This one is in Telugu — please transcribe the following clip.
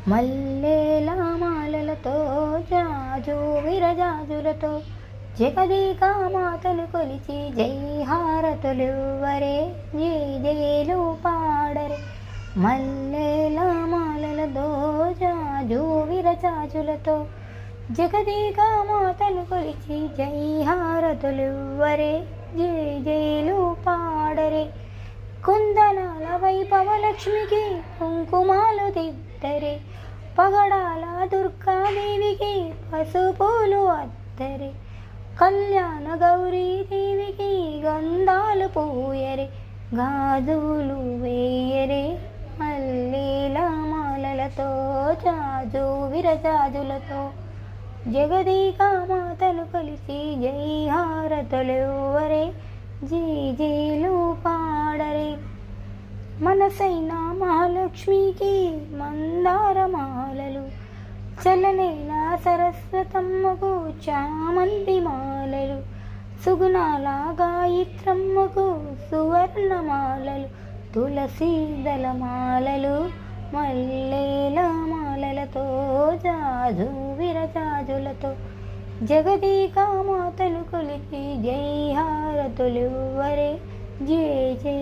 మల్లెల మాలలతో జాజు విరజాజులతో జగదేక మాతను కొలిచి జై హారతులివ్వరే, జై జైలు పాడరే. మల్లెల మాలలతో జాజు విరజాజులతో జగదేక మాతను కొలిచి జై హారతులివ్వరే, జై జైలు పాడరే. కుందనాల వైభవలక్ష్మికి కుంకుమాలు దిద్దరే, పగడాల దుర్గాదేవికి పసుపులు అద్దరే. కళ్యాణ గౌరీదేవికి గంధాలు పూయరే, గాజులు వేయరే. మల్లెల మాలలతో జాజు విరజాజులతో జగదేక మాతను కలిసి జై హారతులివ్వరే, జై జైలు పాడరే. మనసైన మహాలక్ష్మికి మందారమాలలు, చలనైన సరస్వతమ్మకు చామంతి మాలలు, సుగుణాల గాయత్రమ్మకు సువర్ణమాలలు, తులసి దళమాలలు. మల్లెల మాలలతో జాజు విరజాజులతో జగదేక మాతను కొలిచి జై హారతులివ్వరే, జై జై